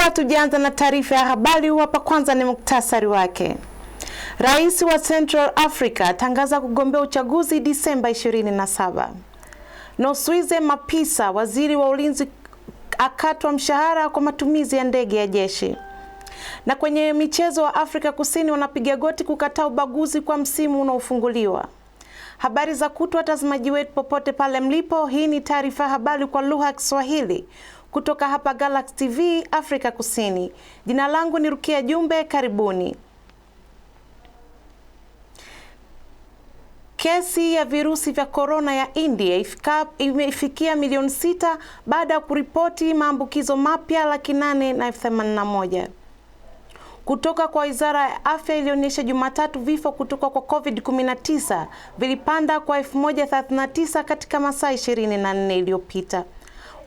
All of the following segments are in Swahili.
Kabla tujaanza na taarifa ya habari, hapa kwanza ni muktasari wake. Rais wa Central Africa atangaza kugombea uchaguzi Disemba 27. Noswize Mapisa, waziri wa ulinzi, akatwa mshahara kwa matumizi ya ndege ya jeshi. Na kwenye michezo wa Afrika Kusini wanapiga goti kukataa ubaguzi kwa msimu unaofunguliwa. Habari za kutwa watazamaji wetu popote pale mlipo, hii ni taarifa ya habari kwa lugha ya Kiswahili kutoka hapa Galaxy TV Afrika Kusini. Jina langu ni RUKIA JUMBE, karibuni. Kesi ya virusi vya corona ya India imefikia milioni 6 baada ya kuripoti maambukizo mapya 881,081. Kutoka kwa Wizara ya Afya ilionyesha Jumatatu vifo kutoka kwa COVID-19 vilipanda kwa 1039 katika masaa 24 iliyopita.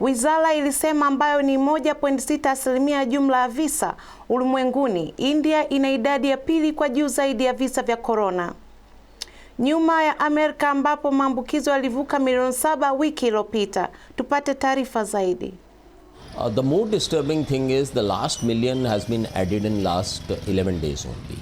Wizara ilisema ambayo ni 1.6% ya jumla ya visa ulimwenguni. India ina idadi ya pili kwa juu zaidi ya visa vya corona, nyuma ya Amerika ambapo maambukizo yalivuka milioni 7 wiki iliyopita. Tupate taarifa zaidi. The more disturbing thing is the last million has been added in last 11 days only.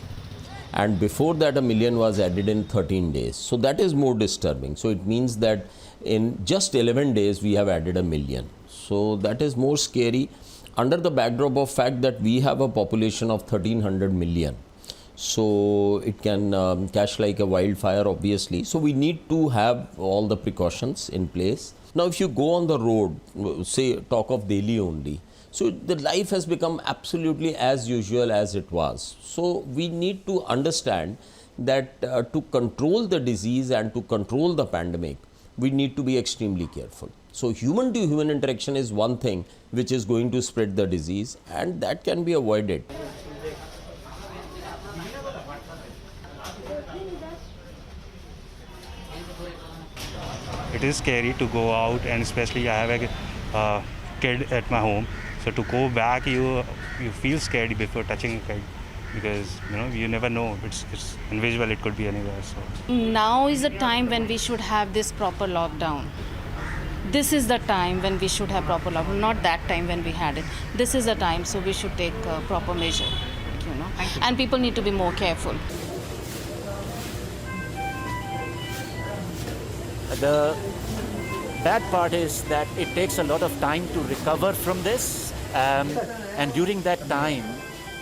And before that a million was added in 13 days. So that is more disturbing. So it means that in just 11 days we have added a million. So that is more scary under the backdrop of fact that we have a population of 1300 million. So it can catch like a wildfire obviously. So we need to have all the precautions in place. Now if you go on the road, say talk of Delhi only, so the life has become absolutely as usual as it was. So we need to understand that to control the disease and to control the pandemic, we need to be extremely careful. So human to human interaction is one thing which is going to spread the disease, and that can be avoided. It is scary to go out, and especially I have a kid at my home. So to go back, you feel scared before touching a kid, because you never know. It's invisible. It could be anywhere. So now is the time when we should have this proper lockdown. This is the time when we should have proper lockdown, not that time when we had it. This is the time, so we should take proper measure. And people need to be more careful. The bad part is that it takes a lot of time to recover from this, and during that time,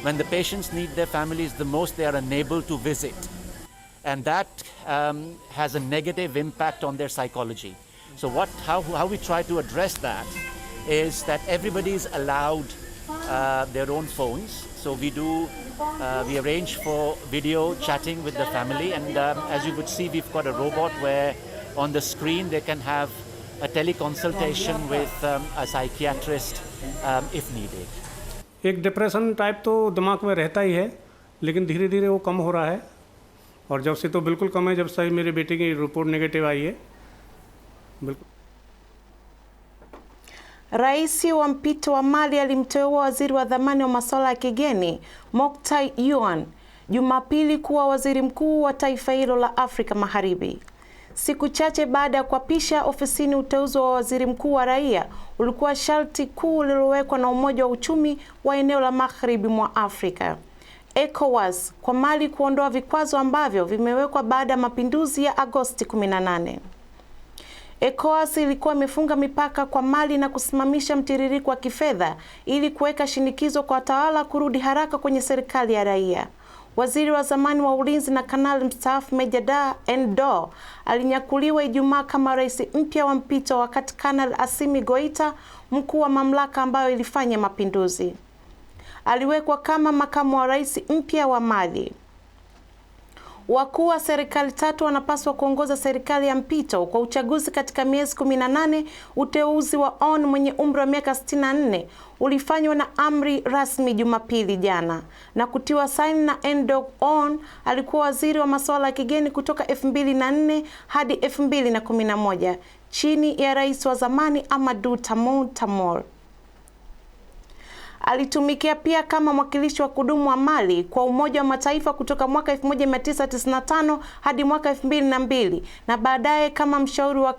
when the patients need their families the most, they are unable to visit, and that has a negative impact on their psychology. So how we try to address that is that everybody is allowed their own phones. So we arrange for video chatting with the family, and as you would see, we've got a robot where on the screen they can have a teleconsultation with a psychiatrist if needed. एक depression type तो दिमाग में रहता ही है, लेकिन धीरे धीरे वो कम हो रहा है, और जब से तो बिल्कुल कम है, जब से मेरे बेटे की रिपोर्ट नेगेटिव आई है बिल्कुल. Rais wa mpito wa Mali alimteua waziri wa dhamani wa masuala ya kigeni Moktar Yuan Jumapili kuwa waziri mkuu wa taifa hilo la Afrika Magharibi. Siku chache baada ya kuapisha ofisini, uteuzi wa waziri mkuu wa raia ulikuwa sharti kuu lililowekwa na Umoja wa Uchumi wa eneo la Magharibi mwa Afrika, ECOWAS, kwa Mali kuondoa vikwazo ambavyo vimewekwa baada ya mapinduzi ya Agosti 18. ECOWAS ilikuwa imefunga mipaka kwa Mali na kusimamisha mtiririko wa kifedha ili kuweka shinikizo kwa watawala kurudi haraka kwenye serikali ya raia. Waziri wa zamani wa ulinzi na kanali mstaafu Meja Endo alinyakuliwa Ijumaa kama rais mpya wa mpito, wakati Kanali Assimi Goita, mkuu wa mamlaka ambayo ilifanya mapinduzi, aliwekwa kama makamu wa rais mpya wa Mali. Wakuu wa serikali tatu wanapaswa kuongoza serikali ya mpito kwa uchaguzi katika miezi 18. Uteuzi wa On mwenye umri wa miaka 64 ulifanywa na amri rasmi Jumapili jana na kutiwa saini na Endo. On alikuwa waziri wa masuala ya kigeni kutoka 2004 hadi 2011 chini ya rais wa zamani Amadou Tamor. Alitumikia pia kama mwakilishi wa kudumu wa Mali kwa Umoja wa Mataifa kutoka mwaka 1995 hadi mwaka 2002 na baadaye kama mshauri wa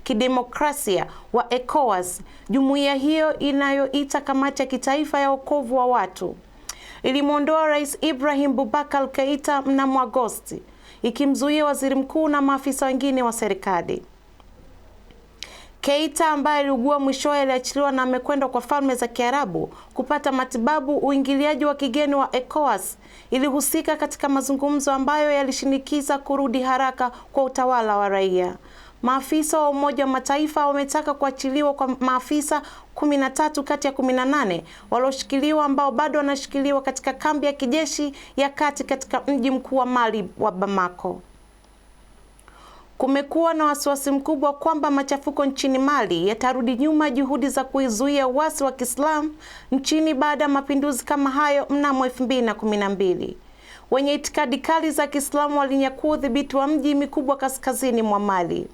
kidemokrasia wa ECOWAS. Jumuiya hiyo inayoita Kamati ya Kitaifa ya Wokovu wa Watu ilimwondoa Rais Ibrahim Boubacar Keita mnamo Agosti, ikimzuia waziri mkuu na maafisa wengine wa serikali. Keita ambaye aliugua mwishowe aliachiliwa na amekwenda kwa Falme za Kiarabu kupata matibabu. Uingiliaji wa kigeni wa ECOWAS ilihusika katika mazungumzo ambayo yalishinikiza kurudi haraka kwa utawala wa raia. Maafisa wa Umoja wa Mataifa wametaka kuachiliwa kwa maafisa 13 kati ya 18 walioshikiliwa ambao bado wanashikiliwa katika kambi ya kijeshi ya kati katika mji mkuu wa Mali wa Bamako. Kumekuwa na wasiwasi mkubwa kwamba machafuko nchini Mali yatarudi nyuma juhudi za kuizuia uasi wa Kiislamu nchini baada ya mapinduzi kama hayo mnamo 2012. Wenye itikadi kali za Kiislamu walinyakua udhibiti wa mji mikubwa kaskazini mwa Mali.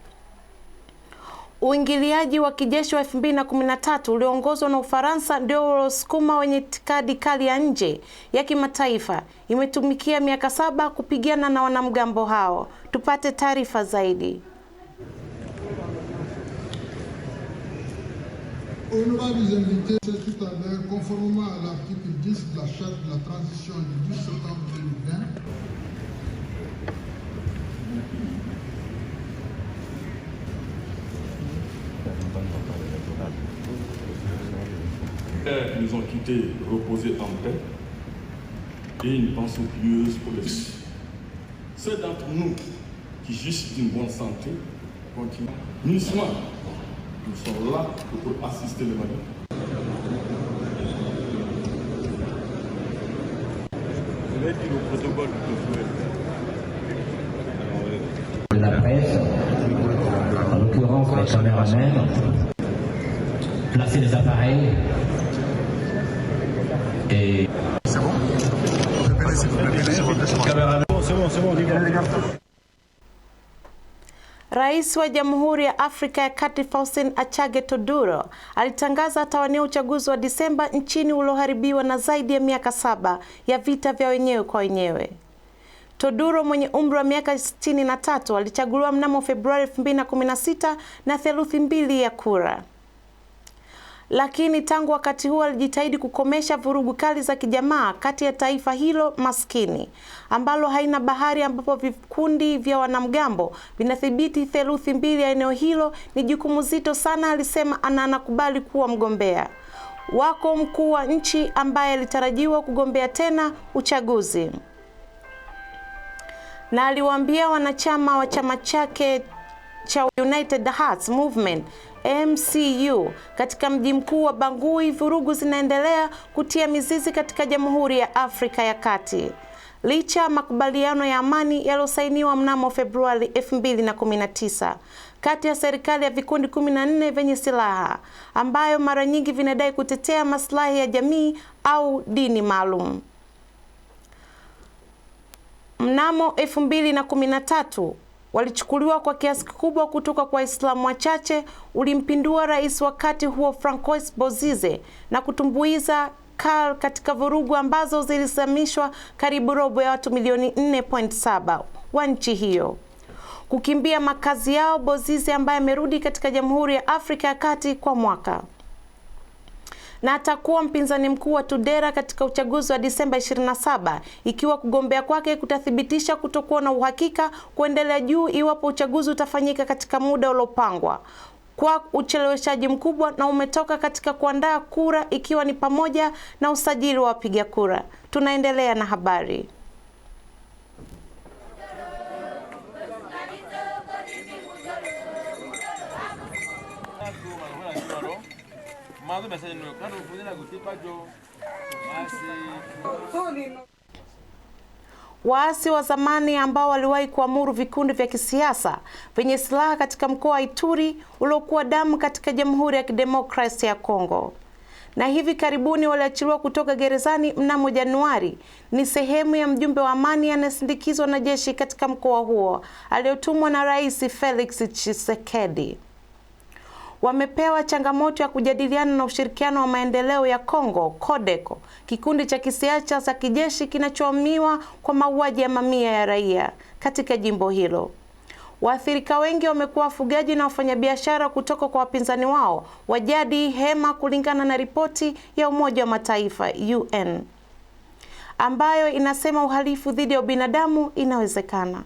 Uingiliaji wa kijeshi wa 2013 ulioongozwa na Ufaransa ndio uliosukuma wenye itikadi kali ya nje ya kimataifa imetumikia miaka 7 kupigana na wanamgambo hao. Tupate taarifa zaidi. Honorables invités, c'est tout à l'heure, conformément à l'article 10 de la charte de la transition du 10 septembre 2020, nous ont quittés reposer en paix et une pensée pieuse pour les fils. Ceux d'entre nous qui jouissent d'une bonne santé continuent. Nous sommes là pour assister les malades. Je vais dire au protocole de la presse, en l'occurrence les caméramens, placer les appareils et... C'est bon? C'est bon, Rais wa Jamhuri ya Afrika ya Kati Faustin Archange Touadéra alitangaza atawania uchaguzi wa Disemba nchini ulioharibiwa na zaidi ya miaka 7 ya vita vya wenyewe kwa wenyewe. Touadéra mwenye umri wa miaka 63 alichaguliwa mnamo Februari 2016 na theluthi 2 ya kura. Lakini tangu wakati huo alijitahidi kukomesha vurugu kali za kijamaa kati ya taifa hilo maskini ambalo haina bahari, ambapo vikundi vya wanamgambo vinathibiti theluthi 2 ya eneo hilo. Ni jukumu zito sana, alisema anakubali kuwa mgombea wako mkuu wa nchi ambaye alitarajiwa kugombea tena uchaguzi, na aliwaambia wanachama wa chama chake cha United Hearts Movement MCU katika mji mkuu wa Bangui vurugu zinaendelea kutia mizizi katika Jamhuri ya Afrika ya Kati. Licha makubaliano ya amani yaliyosainiwa mnamo Februari 2019 kati ya serikali ya vikundi 14 vyenye silaha ambayo mara nyingi vinadai kutetea maslahi ya jamii au dini maalum. Mnamo 2013 walichukuliwa kwa kiasi kikubwa kutoka kwa Waislamu wachache, ulimpindua rais wakati huo Francois Bozize na kutumbuiza CAR katika vurugu ambazo zilisamishwa karibu robo ya watu milioni 4.7 wa nchi hiyo kukimbia makazi yao. Bozize ambaye amerudi katika Jamhuri ya Afrika ya Kati kwa mwaka na atakuwa mpinzani mkuu wa Touadéra katika uchaguzi wa Disemba 27 ikiwa kugombea kwake kutathibitisha kutokuwa na uhakika kuendelea juu iwapo uchaguzi utafanyika katika muda uliopangwa kwa ucheleweshaji mkubwa na umetoka katika kuandaa kura, ikiwa ni pamoja na usajili wa wapiga kura. Tunaendelea na habari. Waasi wa zamani ambao waliwahi kuamuru vikundi vya kisiasa vyenye silaha katika mkoa wa Ituri uliokuwa damu katika Jamhuri ya Kidemokrasia ya Kongo na hivi karibuni waliachiliwa kutoka gerezani mnamo Januari, ni sehemu ya mjumbe wa amani anayesindikizwa na jeshi katika mkoa huo aliyotumwa na Rais Felix Tshisekedi. wamepewa changamoto ya kujadiliana na ushirikiano wa maendeleo ya Kongo, CODECO, kikundi cha kisiasa cha kijeshi kinachoamiwa kwa mauaji ya mamia ya raia katika jimbo hilo. Waathirika wengi wamekuwa wafugaji na wafanyabiashara kutoka kwa wapinzani wao wajadi hema, kulingana na ripoti ya Umoja wa Mataifa UN ambayo inasema uhalifu dhidi ya ubinadamu inawezekana.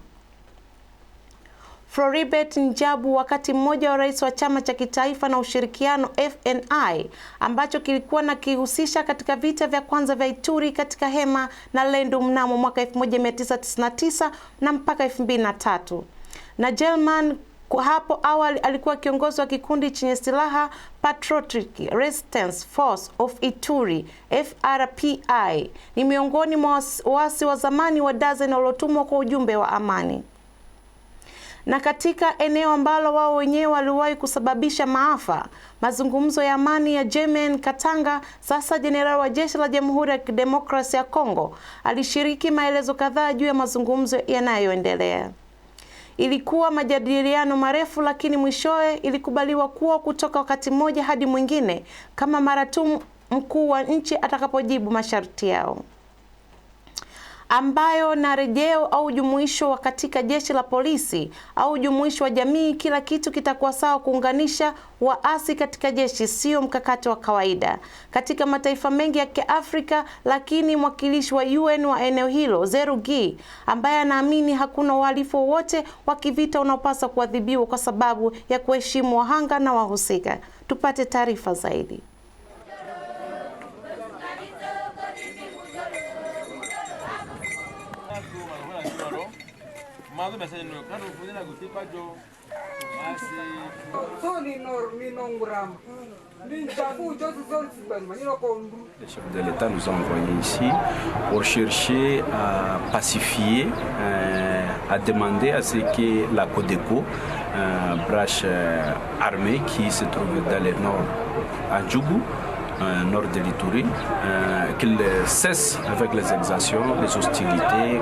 Floribert Njabu, wakati mmoja wa rais wa chama cha kitaifa na ushirikiano FNI ambacho kilikuwa na kihusisha katika vita vya kwanza vya Ituri katika hema na Lendu mnamo mwaka 1999 na mpaka 2003. Na German hapo awali alikuwa kiongozi wa kikundi chenye silaha Patriotic Resistance Force of Ituri FRPI. Ni miongoni mwa waasi wa zamani wa dozen waliotumwa kwa ujumbe wa amani. Na katika eneo ambalo wao wenyewe waliwahi kusababisha maafa, mazungumzo ya amani ya German Katanga, sasa jenerali wa jeshi la Jamhuri ya Kidemokrasia ya Kongo alishiriki maelezo kadhaa juu ya mazungumzo yanayoendelea. Ilikuwa majadiliano marefu, lakini mwishowe ilikubaliwa kuwa kutoka wakati mmoja hadi mwingine kama mara tu mkuu wa nchi atakapojibu masharti yao, ambayo na rejeo au jumuisho wa katika jeshi la polisi au jumuisho wa jamii. Kila kitu kitakuwa sawa kuunganisha waasi katika jeshi, sio mkakati wa kawaida katika mataifa mengi ya Kiafrika. Lakini mwakilishi wa UN wa eneo hilo Zerugi, ambaye anaamini hakuna uhalifu wowote wa kivita unaopaswa kuadhibiwa kwa sababu ya kuheshimu wahanga na wahusika. Tupate taarifa zaidi. Le chef de l'État nous a envoyés ici pour chercher à pacifier, à demander à ce que la CODECO, branche armée qui se trouve dans le nord à Djougou, nord de l'Ituri, qu'il cesse avec les exactions, les hostilités.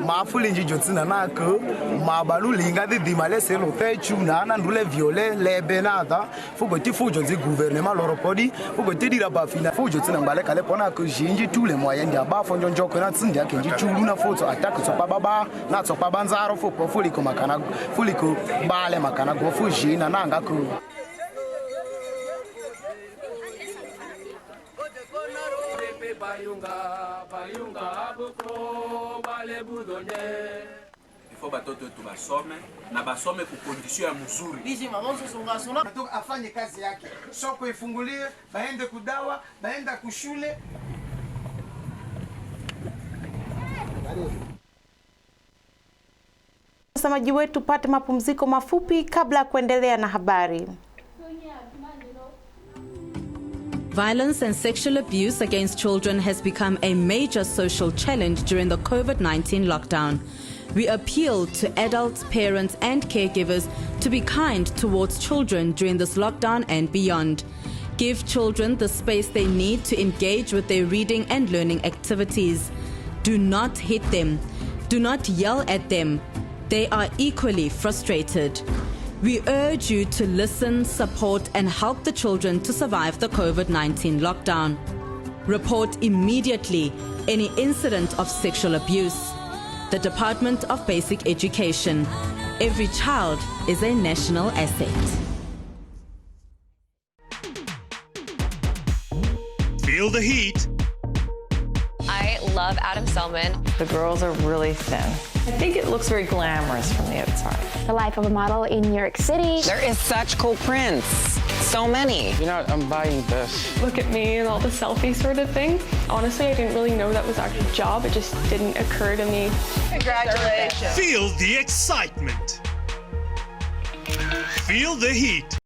Mafulinji jotsina na ko mabalu linga de dimale se lo te chuna na ndule viole le benata fugo ti fujo nzi gouvernement loropodi fugo te dira ba fina fujo tsina mbale kale pona ko jinji tous les moyens dia ba fonjo njoko na tsindi yake nji chulu na foto attaque so pa baba na so pa banzaro fo po fuliko makana fuliko bale makana go fujina na ngako. Il faut batoto tu basome na basome ku condition ya mzuri. Bizi mamanzo songa afanye kazi yake. Soko ifungulie, baende kudawa, baenda kushule. Mtazamaji wetu, pate mapumziko mafupi kabla ya kuendelea na habari. Violence and sexual abuse against children has become a major social challenge during the COVID-19 lockdown. We appeal to adults, parents, and caregivers to be kind towards children during this lockdown and beyond. Give children the space they need to engage with their reading and learning activities. Do not hit them. Do not yell at them. They are equally frustrated. We urge you to listen, support, and help the children to survive the COVID-19 lockdown. Report immediately any incident of sexual abuse. The Department of Basic Education. Every child is a national asset. Feel the heat. I love Adam Selman. The girls are really thin. I think it looks very glamorous from the outside. The life of a model in New York City. There is such cool prints. So many. You know, I'm buying this. Look at me and all the selfie sort of thing. Honestly, I didn't really know that was actually a job. It just didn't occur to me. Congratulations. Feel the excitement. Feel the heat.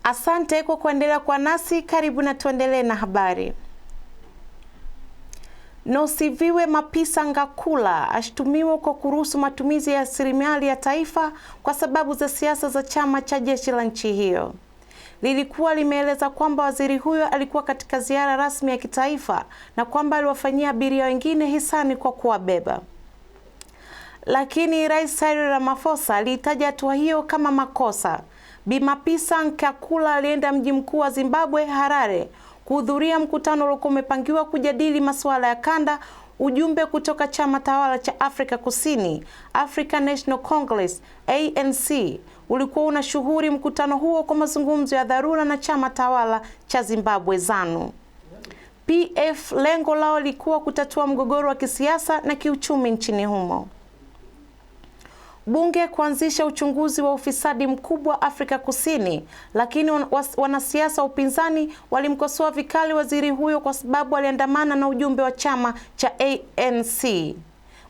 Asante kwa kuendelea kwa nasi, karibu na tuendelee na habari. Nosiviwe Mapisa Ngakula ashtumiwa kwa kuruhusu matumizi ya rasilimali ya taifa kwa sababu za siasa za chama cha jeshi la nchi hiyo. Lilikuwa limeeleza kwamba waziri huyo alikuwa katika ziara rasmi ya kitaifa na kwamba aliwafanyia abiria wengine hisani kwa kuwabeba. Lakini Rais Cyril Ramaphosa aliitaja hatua hiyo kama makosa. Bi Mapisa Ngakula alienda mji mkuu wa Zimbabwe, Harare, kuhudhuria mkutano uliokuwa umepangiwa kujadili masuala ya kanda. Ujumbe kutoka chama tawala cha Afrika Kusini, African National Congress, ANC, ulikuwa unashuhuri mkutano huo kwa mazungumzo ya dharura na chama tawala cha Zimbabwe ZANU PF. Lengo lao lilikuwa kutatua mgogoro wa kisiasa na kiuchumi nchini humo. Bunge kuanzisha uchunguzi wa ufisadi mkubwa Afrika Kusini, lakini wanasiasa wa upinzani walimkosoa vikali waziri huyo kwa sababu aliandamana na ujumbe wa chama cha ANC.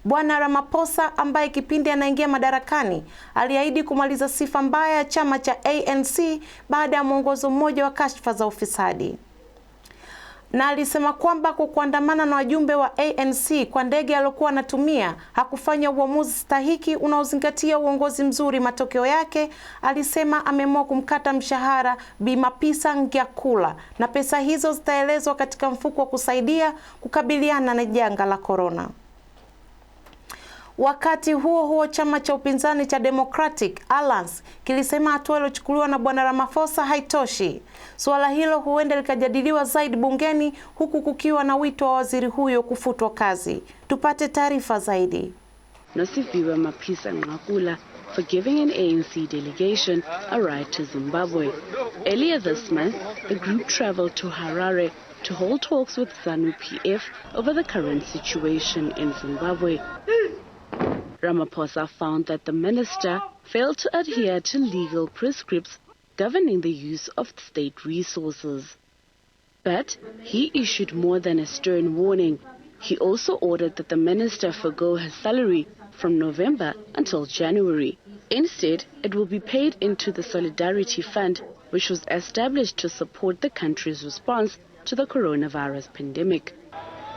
Bwana Ramaphosa ambaye kipindi anaingia madarakani aliahidi kumaliza sifa mbaya ya chama cha ANC baada ya mwongozo mmoja wa kashfa za ufisadi. Na alisema kwamba kwa kuandamana na wajumbe wa ANC kwa ndege aliyokuwa anatumia hakufanya uamuzi stahiki unaozingatia uongozi mzuri. Matokeo yake, alisema ameamua kumkata mshahara Bi Mapisa Ngakula na pesa hizo zitaelezwa katika mfuko wa kusaidia kukabiliana na janga la corona. Wakati huo huo, chama cha upinzani cha Democratic Alliance kilisema hatua iliyochukuliwa na Bwana Ramaphosa haitoshi. Suala hilo huenda likajadiliwa zaidi bungeni, huku kukiwa na wito wa waziri huyo kufutwa kazi. Tupate taarifa zaidi. Nosiviwe Mapisa Ngakula for giving an ANC delegation a ride to Zimbabwe. Earlier this month, the group traveled to Harare to hold talks with ZANU PF over the current situation in Zimbabwe. Ramaphosa found that the minister failed to adhere to legal prescripts governing the use of state resources. But he issued more than a stern warning. He also ordered that the minister forgo his salary from November until January. Instead, it will be paid into the Solidarity Fund, which was established to support the country's response to the coronavirus pandemic.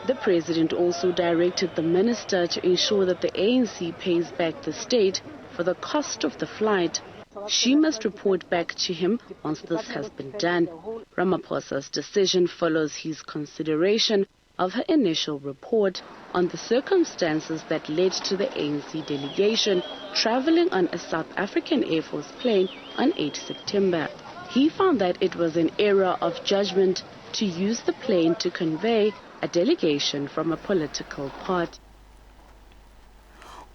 The president also directed the minister to ensure that the ANC pays back the state for the cost of the flight. She must report back to him once this has been done. Ramaphosa's decision follows his consideration of her initial report on the circumstances that led to the ANC delegation traveling on a South African Air Force plane on 8 September. He found that it was an error of judgment to use the plane to convey a delegation from a political party.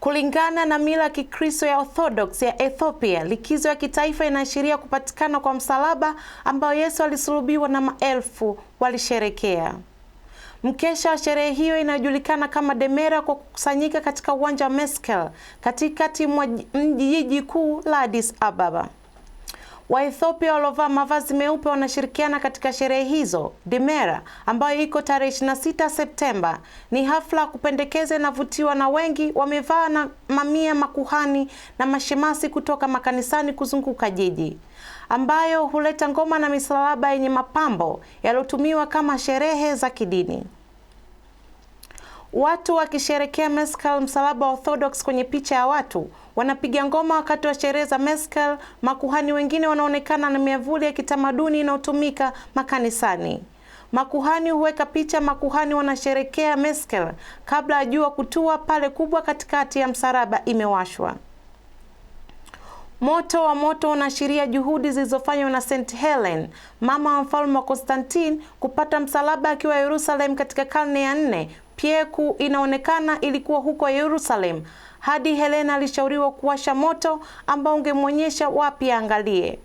Kulingana na mila ya Kikristo ya Orthodox ya Ethiopia, likizo ya kitaifa inaashiria kupatikana kwa msalaba ambao Yesu alisulubiwa na maelfu walisherekea. Mkesha wa sherehe hiyo inayojulikana kama Demera kwa kukusanyika katika uwanja wa Meskel katikati mwa jiji kuu la Addis Ababa. Waethiopia waliovaa mavazi meupe wanashirikiana katika sherehe hizo. Demera ambayo iko tarehe 26 Septemba ni hafla kupendekeza inavutiwa na wengi. Wamevaa na mamia makuhani na mashemasi kutoka makanisani kuzunguka jiji, ambayo huleta ngoma na misalaba yenye mapambo yalotumiwa kama sherehe za kidini. Watu wakisherekea Meskel, msalaba wa Orthodox kwenye picha ya watu, wanapiga ngoma wakati wa sherehe za Meskel. Makuhani wengine wanaonekana na miavuli ya kitamaduni inayotumika makanisani. Makuhani huweka picha makuhani wanasherekea Meskel kabla ya jua kutua pale kubwa katikati ya msalaba imewashwa. Moto wa moto unaashiria juhudi zilizofanywa na St. Helen, mama wa mfalme wa Constantine, kupata msalaba akiwa Yerusalem katika karne ya 4. Pieku inaonekana ilikuwa huko Yerusalem hadi Helena alishauriwa kuwasha moto ambao ungemwonyesha wapi angalie.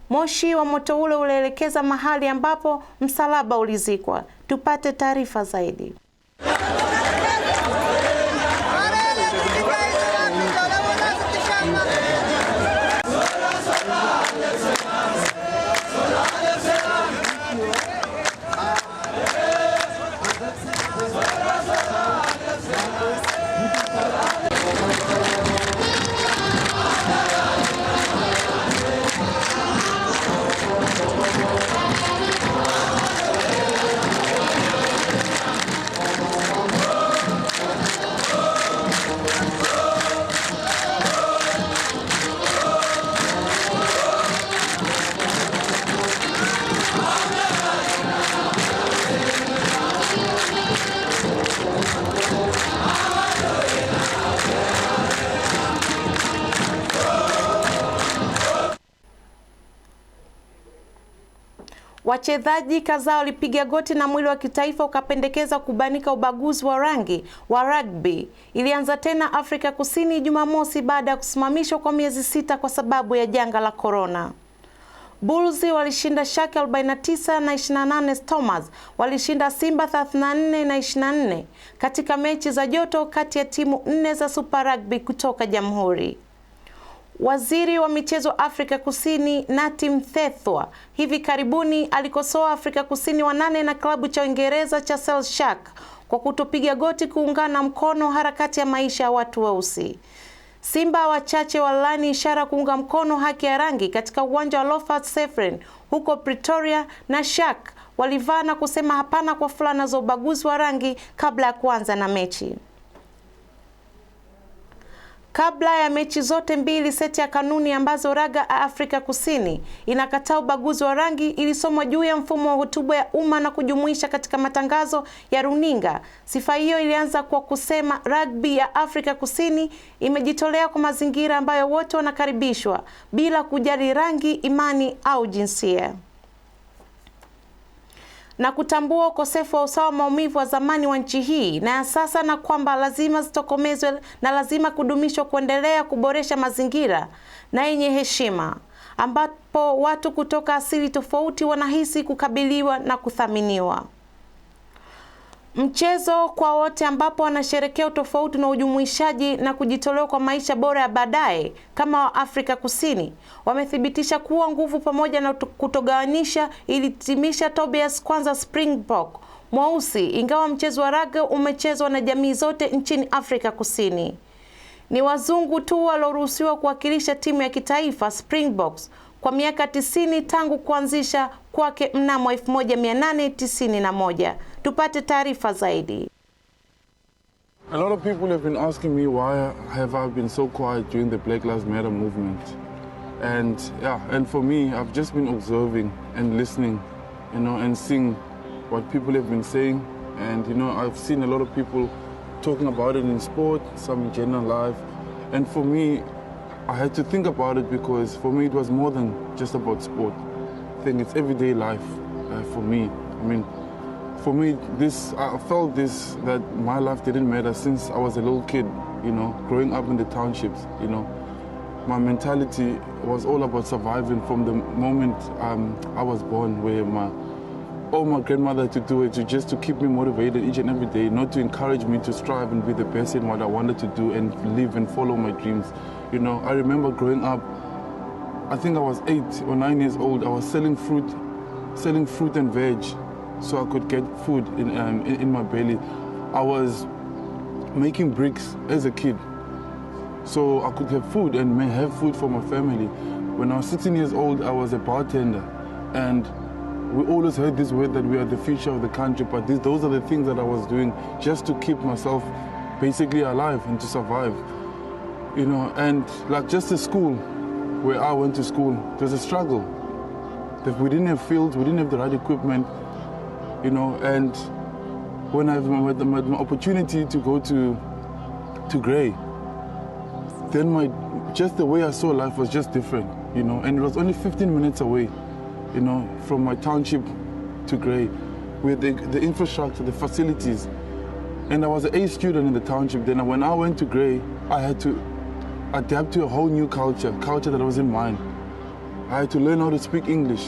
Moshi wa moto ule ulielekeza mahali ambapo msalaba ulizikwa. Tupate taarifa zaidi. Wachezaji kadhaa walipiga goti na mwili wa kitaifa ukapendekeza kubanika ubaguzi wa rangi wa rugby. Ilianza tena Afrika Kusini Jumamosi baada ya kusimamishwa kwa miezi 6 kwa sababu ya janga la corona. Bulls walishinda Sharks 49 na 28. Stormers walishinda Simba 34 na 24 katika mechi za joto kati ya timu 4 za Super Rugby kutoka Jamhuri. Waziri wa michezo Afrika Kusini Natim Thethwa hivi karibuni alikosoa Afrika Kusini wanane na klabu cha Uingereza cha Sale Shark kwa kutopiga goti kuungana mkono harakati ya maisha ya watu weusi. Simba wachache walani ishara kuunga mkono haki ya rangi katika uwanja wa Loftus Sefren huko Pretoria, na Shark walivaa na kusema hapana kwa fulana za ubaguzi wa rangi kabla ya kuanza na mechi. Kabla ya mechi zote mbili, seti ya kanuni ambazo raga Afrika Kusini inakataa ubaguzi wa rangi ilisomwa juu ya mfumo wa hotuba ya umma na kujumuisha katika matangazo ya runinga. Sifa hiyo ilianza kwa kusema rugby ya Afrika Kusini imejitolea kwa mazingira ambayo wote wanakaribishwa bila kujali rangi, imani au jinsia, na kutambua ukosefu wa usawa maumivu wa zamani wa nchi hii na ya sasa, na kwamba lazima zitokomezwe na lazima kudumishwa kuendelea kuboresha mazingira na yenye heshima ambapo watu kutoka asili tofauti wanahisi kukabiliwa na kuthaminiwa. Mchezo kwa wote ambapo wanasherehekea utofauti na ujumuishaji na kujitolea kwa maisha bora ya baadaye kama wa Afrika Kusini wamethibitisha kuwa nguvu pamoja na kutogawanisha ilitimisha Tobias Kwanza Springbok mweusi, ingawa mchezo wa raga umechezwa na jamii zote nchini Afrika Kusini. Ni wazungu tu walioruhusiwa kuwakilisha timu ya kitaifa Springboks kwa miaka 90 tangu kuanzisha kwake mnamo 1891. Tupate taarifa zaidi. A lot of people have been asking me why have I been so quiet during the Black Lives Matter movement. And for me, I've just been observing and listening, and seeing what people have been saying. And, I've seen a lot of people talking about it in sport, some in general life. And for me, I had to think about it because for me it was more than just about sport. I think it's everyday life for me. I mean, for me, I felt that my life didn't matter since I was a little kid, growing up in the townships, My mentality was all about surviving from the moment I was born, where all my grandmother to do it just to keep me motivated each and every day, not to encourage me to strive and be the best in what I wanted to do and live and follow my dreams. I remember growing up, I think I was 8 or 9 years old. I was selling fruit and veg so I could get food in my belly. I was making bricks as a kid so I could have food and have food for my family. When I was 16 years old, I was a bartender, and we always heard this word that we are the future of the country, but those are the things that I was doing just to keep myself basically alive and to survive. And like just the school, where I went to school, it was a struggle. That we didn't have fields, we didn't have the right equipment, and when I had my opportunity to go to Grey, then just the way I saw life was just different, and it was only 15 minutes away, from my township to Grey, with the infrastructure, the facilities. And I was an A student in the township. Then when I went to Grey, I had to adapt to a whole new culture that wasn't mine. I had to learn how to speak English.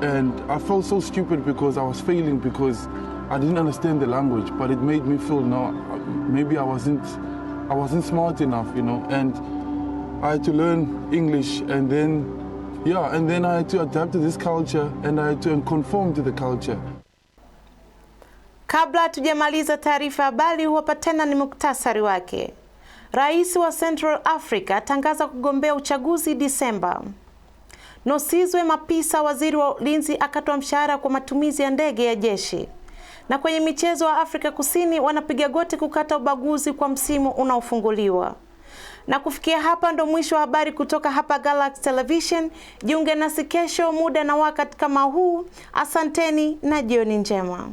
And I felt so stupid because I was failing because I didn't understand the language, but it made me feel maybe I wasn't smart enough, and I had to learn English, and then I had to adapt to this culture and I had to conform to the culture. Kabla tujamaliza taarifa habari, huwapa tena ni muktasari wake. Rais wa Central Africa tangaza kugombea uchaguzi Disemba. Nosizwe Mapisa, waziri wa ulinzi, akatoa mshahara kwa matumizi ya ndege ya jeshi. Na kwenye michezo wa Afrika Kusini wanapiga goti kukata ubaguzi kwa msimu unaofunguliwa. Na kufikia hapa ndo mwisho wa habari kutoka hapa Galaxy Television. Jiunge nasi kesho muda na wakati kama huu. Asanteni na jioni njema.